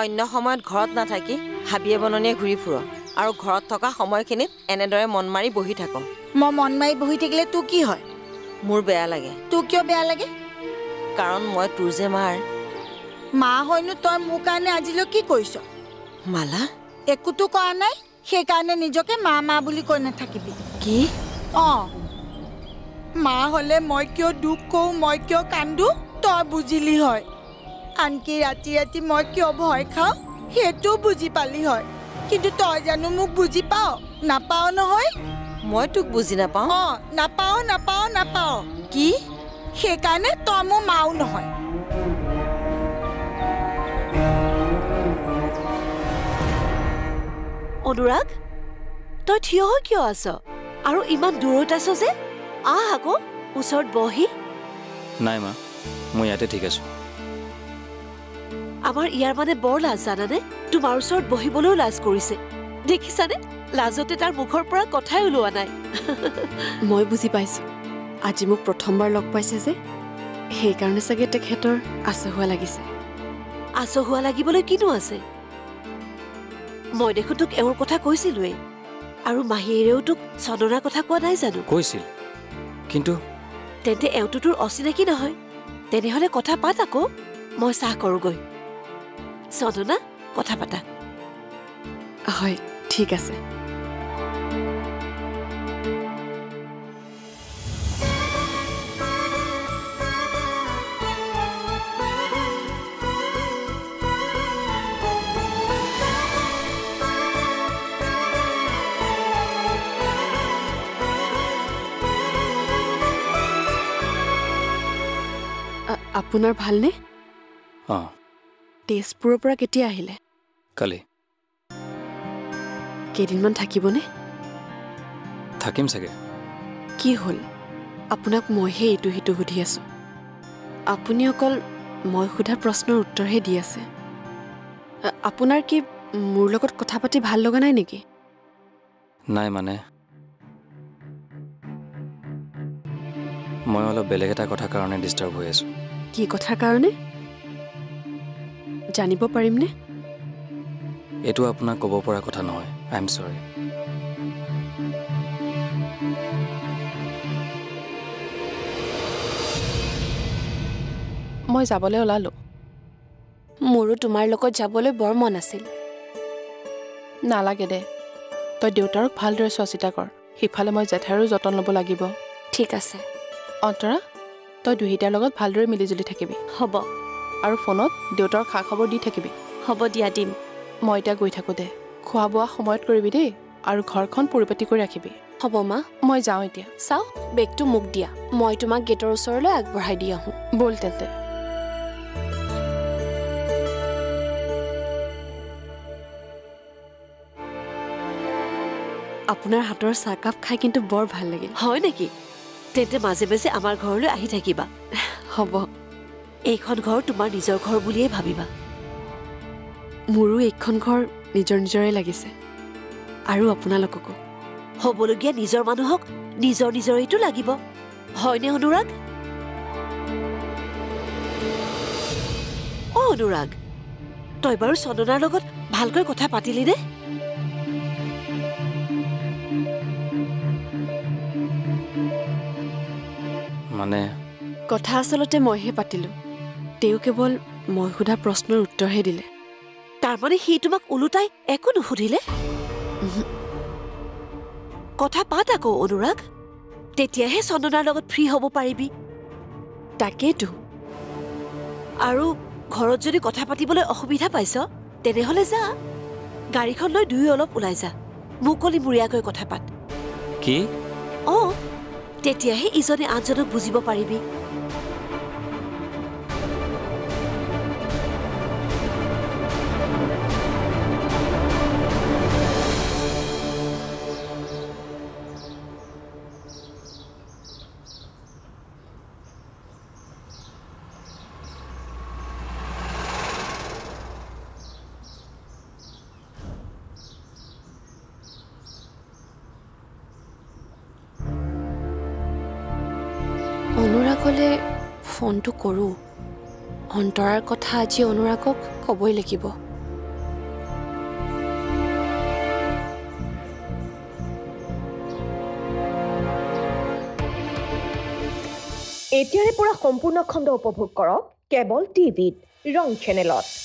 অন্য সময়ত ঘৰত নাথাকি হাবিয়ে বননিয়ে ঘূৰি ফুৰ আৰু ঘৰত থকা সময়খিনিত এনেদৰে মন মাৰি বহি থাক। মই মন মাৰি বহি থাকিলে তোৰ কি হয়? মোৰ বেয়া লাগে। তোৰ কিয় বেয়া লাগে? কাৰণ মই তোৰ যে মাৰ। মা হয়নো তই মোৰ কাৰণে আজিলৈ কি কৰিছ? মালা একোতো কৰা নাই, সেইকাৰণে নিজকে মা মা বুলি কৈ নাথাকিবি। কি? মা হলে মই কিয় দুখ কওঁ, মই কিয় কান্দো তই বুজিলি হয়। আনকি ৰাতি ৰাতি মই কিয় ভয় খাওঁ সেইটোও বুজি পালি হয়। কিন্তু তই জানো মোক বুজি পাও? নাপাও নহয়। মই তোক বুজি নাপাওঁ। নাপাও নাপাও নাপাও। কি? সেইকাৰণে তই মোৰ মাও নহয়। অনুৰাগ, তই থিয় হৈ কিয় আছ আৰু ইমান দূৰত আছ যে? আহ আকৌ ওচৰত বহি। নাই মা, মই ইয়াতে ঠিক আছো। আমাৰ ইয়াৰ মানে বৰ লাজ জানানে? তোমাৰ ওচৰত বহিবলৈও লাজ কৰিছে। দেখিছানে? লাজতে তাৰ মুখৰ পৰা কথাই ওলোৱা নাই। মই বুজি পাইছো, আজি মোক প্ৰথমবাৰ লগ পাইছে যে, সেইকাৰণে চাগে তেখেতৰ আচহুৱা লাগিছে। আচহুৱা লাগিবলৈ কিনো আছে? মই দেখোন তোক এওঁৰ কথা কৈছিলোৱেই, আৰু মাহীয়েৰেও তোক চন্দনাৰ কথা কোৱা নাই জানো? কৈছিল, কিন্তু তেন্তে এওঁতো তোৰ অচিনাকি নহয়। তেনেহলে কথা পাত আকৌ, মই চাহ কৰোগৈ। চন্দনা, কথা পাতা। হয়, ঠিক আছে। আপোনাৰ ভালনে? তেজপুৰৰ পৰা কেতিয়া আহিলে? কালি। কেইদিনমান থাকিবনে? থাকিম চাগে। কি হ'ল? আপোনাক মইহে এইটো সিটো সুধি আছো। আপুনি অকল মই সোধা প্ৰশ্নৰ উত্তৰহে দি আছে। আপোনাৰ কি মোৰ লগত কথা পাতি ভাল লগা নাই নেকি? নাই মানে মই অলপ বেলেগ এটা কথাৰ কাৰণে ডিষ্টাৰ্ব হৈ আছো। কি কথাৰ কাৰণে? জানিব পাৰিমনে? এইটো আপোনাক ক'ব পৰা কথা নহয়। আই এম চৰি। মই যাবলৈ ওলালো। মোৰো তোমাৰ লগত যাবলৈ বৰ মন আছিল। নালাগে দে, তই দেউতাৰক ভালদৰে চোৱা চিতা কৰ। সিফালে মই জেঠাইৰো যতন ল'ব লাগিব। ঠিক আছে। অন্তৰা, তই দুহিতাৰ লগত ভালদৰে মিলিজুলি থাকিবি। হ'ব। আৰু ফোনত দেউতাৰ খা খবৰ দি থাকিবি। হ'ব দিয়া, দিম। মই এতিয়া গৈ থাকোঁ দে। খোৱা বোৱা সময়ত কৰিবি দেই, আৰু ঘৰখন পৰিপাটি কৰি ৰাখিবি। হ'ব মা, মই যাওঁ এতিয়া। চাওঁ, বেগটো মোক দিয়া, মই তোমাক গেটৰ ওচৰলৈ আগবঢ়াই দি আহোঁ। ব'ল তেন্তে। আপোনাৰ হাতৰ চাহকাপ খাই কিন্তু বৰ ভাল লাগিল। হয় নেকি? তেন্তে মাজে মাজে আমাৰ ঘৰলৈ আহি থাকিবা। হ'ব। এইখন ঘৰ তোমাৰ নিজৰ ঘৰ বুলিয়েই ভাবিবা। মোৰো এইখন ঘৰ নিজৰ নিজৰে লাগিছে, আৰু আপোনালোককো। হ'বলগীয়া নিজৰ মানুহক নিজৰ নিজৰেইটো লাগিব, হয়নে অনুৰাগ? অনুৰাগ, তই বাৰু চন্দনাৰ লগত ভালকৈ কথা পাতিলি নে? মানে কথা আচলতে মইহে পাতিলো। তেওঁ কেৱল মই সোধা প্ৰশ্নৰ উত্তৰহে দিলে। তাৰমানে সি তোমাক ওলোটাই একো নুসুধিলে? কথা পাত আকৌ অনুৰাগ, তেতিয়াহে চন্দনাৰ লগত ফ্ৰী হ'ব পাৰিবি। তাকেইতো। আৰু ঘৰত যদি কথা পাতিবলৈ অসুবিধা পাইছ, তেনেহলে যা, গাড়ীখন লৈ দুয়ো অলপ ওলাই যা, মুকলিমূৰীয়াকৈ কথা পাত। কি? তেতিয়াহে ইজনে আনজনক বুজিব পাৰিবি। অনুৰাগলৈ ফোনটো কৰোঁ। অন্তৰাৰ কথা আজি অনুৰাগক ক'বই লাগিব। এতিয়াৰে পৰা সম্পূৰ্ণ খণ্ড উপভোগ কৰক কেবল টিভিত ৰং চেনেলত।